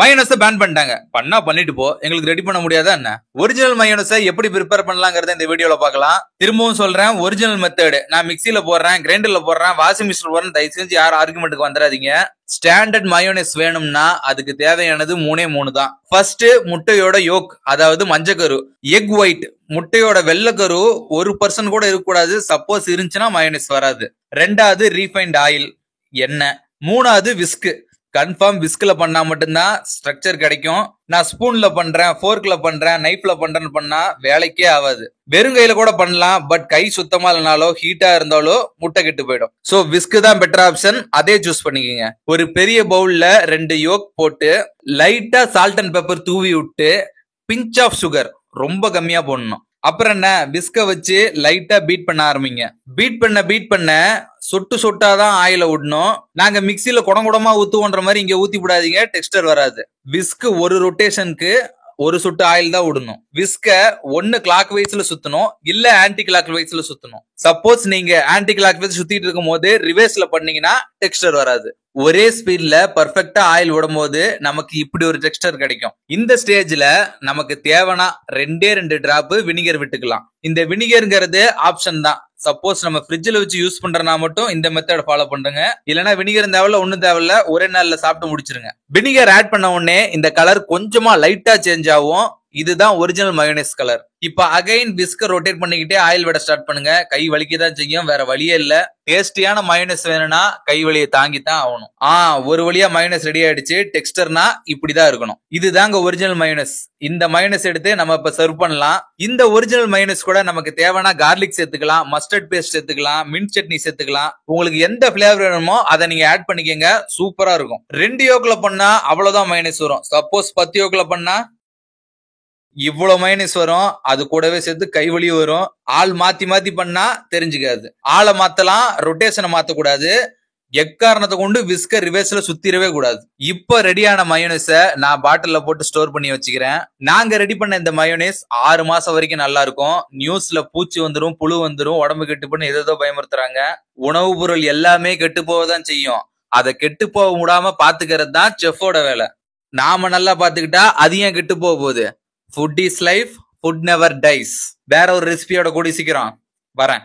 Mayonnaise pan பண்ணிட்டாங்க. பண்ணா பண்ணிட்டு போ, எங்களுக்கு ரெடி பண்ண முடியாதா என்ன? ஒரிஜினல் மயோனஸை எப்படி ப்ரிப்பேர் பண்ணலாங்கிறத இந்த வீடியோல பார்க்கலாம். திரும்பவும் சொல்றேன், ஒரிஜினல் மெத்தட். நான் மிக்சியில போடுறேன், கிரைண்டர்ல போடுறேன், வாஷிங் மிஷின் போடுறேன். தயவு செஞ்சு யாரும் ஆர்குமெண்ட்டுக்கு வந்துடாதீங்க. ஸ்டாண்டர்ட் மயோனஸ் வேணும்னா அதுக்கு தேவையானது 3 தான். ஃபர்ஸ்ட் முட்டையோட யோக், அதாவது மஞ்சக்கரு, எக் ஒயிட், முட்டையோட வெள்ளக்கரு 1% கூட இருக்கக்கூடாது. சப்போஸ் இருந்துச்சுன்னா மயோனஸ் வராது. ரெண்டாவது ரீஃபைண்ட் ஆயில், எண்ணெய். மூணாவது விஸ்க். கன்ஃபார்ம் விஸ்க்ல பண்ணா மட்டும்தான் ஸ்ட்ரக்சர் கிடைக்கும். நான் ஸ்பூன்ல பண்றேன், ஃபோர்க்ல பண்றேன், நைஃப்ல பண்றேன்னு பண்ணா வேலைக்கே ஆகாது. வெறும் கையில கூட பண்ணலாம், பட் கை சுத்தமா இல்லைனாலோ ஹீட்டா இருந்தாலோ முட்டை கெட்டு போயிடும். சோ விஸ்க் தான் பெட்டர் ஆப்ஷன், அதே சூஸ் பண்ணிக்கோங்க. ஒரு பெரிய பவுல்ல 2 யோக் போட்டு லைட்டா சால்ட் அண்ட் பெப்பர் தூவி விட்டு பிஞ்ச் ஆஃப் சுகர் ரொம்ப கம்மியா போடணும். அப்புறம் என்ன, விஸ்க வச்சு லைட்டா பீட் பண்ண ஆரம்பிங்க. பீட் பண்ண சொட்டு சொட்டாதான் ஆயில விடணும். நாங்க மிக்சியில குடமா ஊத்துவோன்ற மாதிரி இங்க ஊத்தி விடாதீங்க, டெக்ஸ்டர் வராது. விஸ்க் ஒரு ரொட்டேஷனுக்கு ஒரு சொட்டு ஆயில் தான் விடணும். விஸ்க ஒன்னு கிளாக் வைஸ்ல சுத்தணும், இல்ல ஆன்டி கிளாக் வைஸ்ல சுத்தணும். சப்போஸ் நீங்க ஆன்டி கிளாக் வைஸ் சுத்திட்டு இருக்கும் போது ரிவர்ஸ்ல பண்ணீங்கன்னா டெக்ஸ்டர் வராது. ஒரே ஸ்பீட்ல பர்ஃபெக்டா ஆயில் விடும் போது நமக்கு இப்படி ஒரு டெக்ஸ்டர் கிடைக்கும். இந்த ஸ்டேஜ்ல நமக்கு தேவைன்னா 2 டிராப் வினிகர் விட்டுக்கலாம். இந்த வினிகர்ங்கிறது ஆப்ஷன் தான். சப்போஸ் நம்ம ஃப்ரிட்ஜ்ல வச்சு யூஸ் பண்றனா மட்டும் இந்த மெத்தட் ஃபாலோ பண்ணுங்க. இல்லனா வினிகர் தேவையில்ல, ஒண்ணும் தேவையில்ல, ஒரே நாள்ல சாப்பிட்டு முடிச்சிருங்க. வினிகர் ஆட் பண்ண உடனே இந்த கலர் கொஞ்சமா லைட்டா சேஞ்ச் ஆகும். இதுதான் ஒரிஜினல் மயோனைஸ் கலர். இப்ப அகைன் விஸ்க ரொட்டேட் பண்ணிக்கிட்டே ஆயில் விட ஸ்டார்ட் பண்ணுங்க. கை வலிக்கதான் செய்யும், வேற வழியே இல்ல. டேஸ்டியான மயோனைஸ் வேணும்னா கை வலியை தாங்கித்தான் ஆகணும். ஒரு வழியா மயோனைஸ் ரெடி ஆயிடுச்சு. டெக்ஸ்டர்னா இப்படிதான் இருக்கணும். இதுதாங்க ஒரிஜினல் மயோனைஸ். இந்த மயோனைஸ் எடுத்து நம்ம இப்ப சர்வ் பண்ணலாம். இந்த ஒரிஜினல் மயோனைஸ் கூட நமக்கு தேவைன்னா கார்லிக் சேர்த்துக்கலாம், மஸ்டர்ட் பேஸ்ட் சேர்த்துக்கலாம், மின்ட் சட்னி சேர்த்துக்கலாம். உங்களுக்கு எந்த பிளேவர் வேணுமோ அதை நீங்க ஆட் பண்ணிக்கங்க. சூப்பரா இருக்கும். 2 யோக்ல பண்ணா அவ்வளவுதான் மயோனைஸ் வரும். சப்போஸ் 10 யோக்ல பண்ணா இவ்வளவு மைனஸ் வரும். அது கூடவே சேர்த்து கைவலி வரும். ஆள் மாத்தி பண்ணா தெரிஞ்சுக்காது. ஆளை மாத்தலாம், ரொட்டேஷனை மாத்தக்கூடாது. எக்காரணத்தை கொண்டு விஸ்க ரிவர்ஸ்ல சுத்திரவே கூடாது. இப்ப ரெடியான மயோனைஸ நான் பாட்டில்ல போட்டு ஸ்டோர் பண்ணி வச்சுக்கிறேன். நாங்க ரெடி பண்ண இந்த மயோனைஸ் 6 மாசம் வரைக்கும் நல்லா இருக்கும். நியூஸ்ல பூச்சி வந்துரும், புழு வந்துரும், உடம்பு கெட்டு போன்னு ஏதோ பயமுறுத்துறாங்க. உணவு பொருள் எல்லாமே கெட்டு போவதான் செய்யும். அதை கெட்டு போக விடாம பாத்துக்கிறது தான் செஃபோட வேலை. நாம நல்லா பாத்துக்கிட்டா அது ஏன் கெட்டு போக போகுது? Food is life, food never dies. வேற ஒரு ரெசிபியோட கூடி சீக்கிரம் வரேன்.